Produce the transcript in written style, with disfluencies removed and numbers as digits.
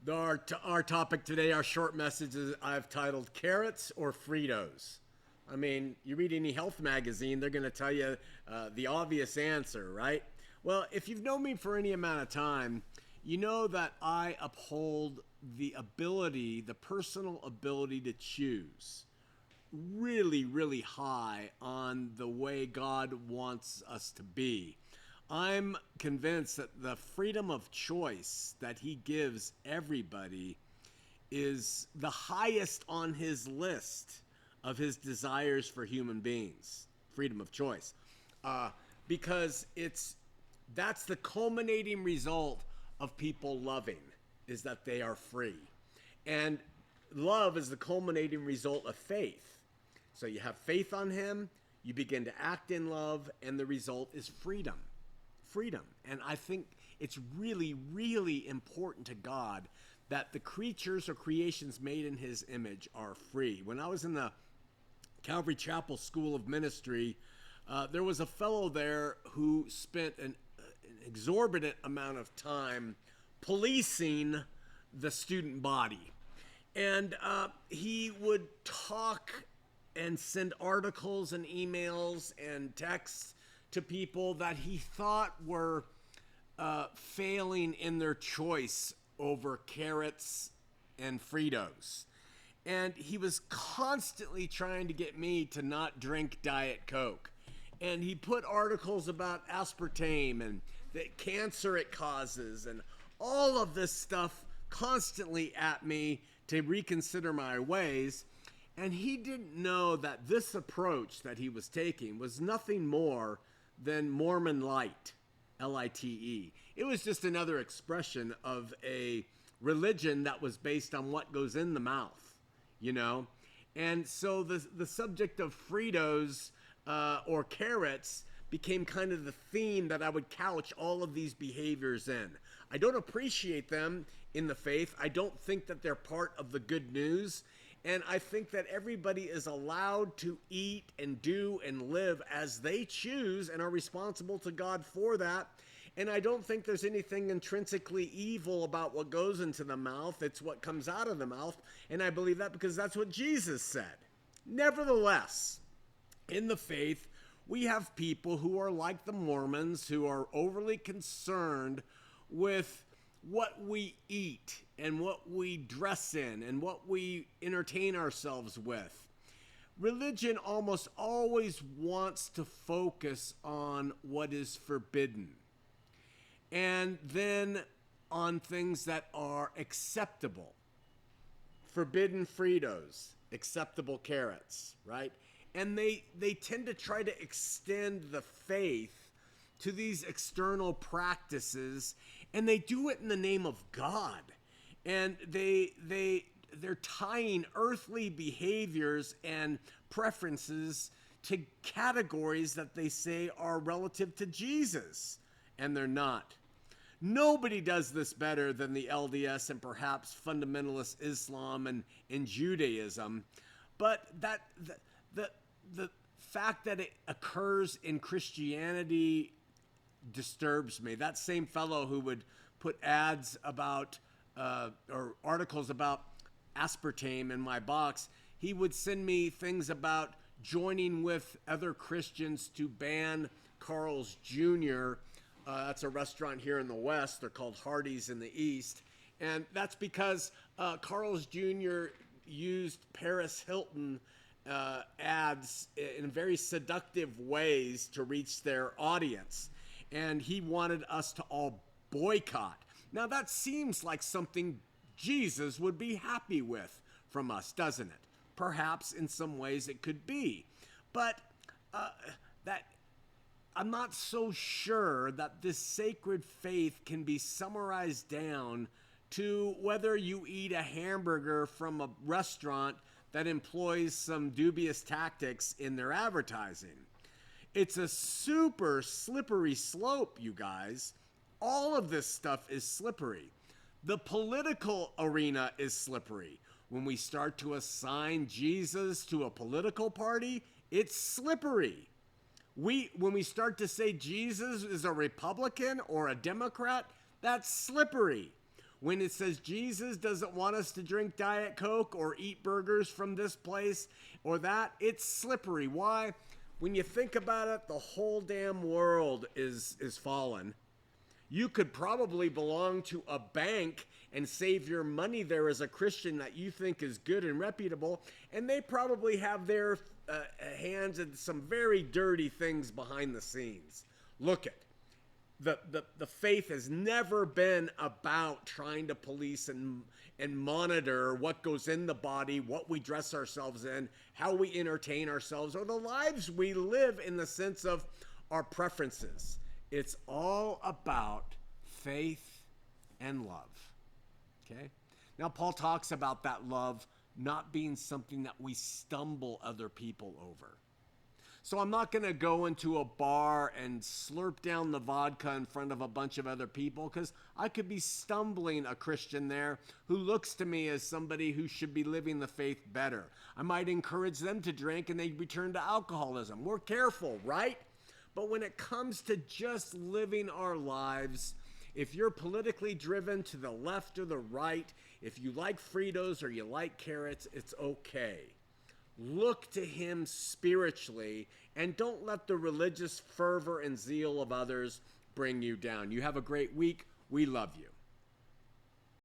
Our topic today, our short message is I've titled Carrots or Fritos. I mean, you read any health magazine, they're going to tell you the obvious answer, right? Well, if you've known me for any amount of time, you know that I uphold the ability, the personal ability to choose really, really high on the way God wants us to be. I'm convinced that the freedom of choice that he gives everybody is the highest on his list of his desires for human beings. Freedom of choice. Because that's the culminating result of people loving, is that they are free. And love is the culminating result of faith. So you have faith on him, you begin to act in love, and the result is freedom. Freedom. And I think it's really, really important to God that the creatures or creations made in his image are free. When I was in the Calvary Chapel School of Ministry, there was a fellow there who spent an exorbitant amount of time policing the student body. And he would talk and send articles and emails and texts to people that he thought were failing in their choice over carrots and Fritos. And he was constantly trying to get me to not drink Diet Coke. And he put articles about aspartame and the cancer it causes and all of this stuff constantly at me to reconsider my ways. And he didn't know that this approach that he was taking was nothing more than Mormon Light, L-I-T-E. It was just another expression of a religion that was based on what goes in the mouth, you know? And so the subject of Fritos or carrots became kind of the theme that I would couch all of these behaviors in. I don't appreciate them in the faith. I don't think that they're part of the good news. And I think that everybody is allowed to eat and do and live as they choose and are responsible to God for that. And I don't think there's anything intrinsically evil about what goes into the mouth. It's what comes out of the mouth. And I believe that because that's what Jesus said. Nevertheless, in the faith, we have people who are like the Mormons, who are overly concerned with what we eat and what we dress in and what we entertain ourselves with. Religion almost always wants to focus on what is forbidden and then on things that are acceptable. Forbidden Fritos, acceptable carrots, right? And they tend to try to extend the faith to these external practices, and they do it in the name of God. And they're tying earthly behaviors and preferences to categories that they say are relative to Jesus, and they're not. Nobody does this better than the LDS and perhaps fundamentalist Islam and Judaism, but the fact that it occurs in Christianity disturbs me. That same fellow who would put ads about or articles about aspartame in my box, he would send me things about joining with other Christians to ban Carl's Jr. That's a restaurant here in the West. They're called Hardee's in the East. And that's because Carl's Jr. used Paris Hilton ads in very seductive ways to reach their audience. And he wanted us to all boycott. Now that seems like something Jesus would be happy with from us, doesn't it? Perhaps in some ways it could be. But that I'm not so sure that this sacred faith can be summarized down to whether you eat a hamburger from a restaurant that employs some dubious tactics in their advertising. It's a super slippery slope, you guys. All of this stuff is slippery. The political arena is slippery. When we start to assign Jesus to a political party, it's slippery. When we start to say Jesus is a Republican or a Democrat, that's slippery. When it says Jesus doesn't want us to drink Diet Coke or eat burgers from this place or that, it's slippery. Why? When you think about it, the whole damn world is fallen. You could probably belong to a bank and save your money there as a Christian that you think is good and reputable, and they probably have their hands in some very dirty things behind the scenes. Look at the faith has never been about trying to police and monitor what goes in the body, what we dress ourselves in, how we entertain ourselves, or the lives we live in the sense of our preferences. It's all about faith and love. Okay? Now, Paul talks about that love not being something that we stumble other people over. So I'm not going to go into a bar and slurp down the vodka in front of a bunch of other people, because I could be stumbling a Christian there who looks to me as somebody who should be living the faith better. I might encourage them to drink and they return to alcoholism. We're careful, right? But when it comes to just living our lives, if you're politically driven to the left or the right, if you like Fritos or you like carrots, it's okay. Look to him spiritually and don't let the religious fervor and zeal of others bring you down. You have a great week. We love you.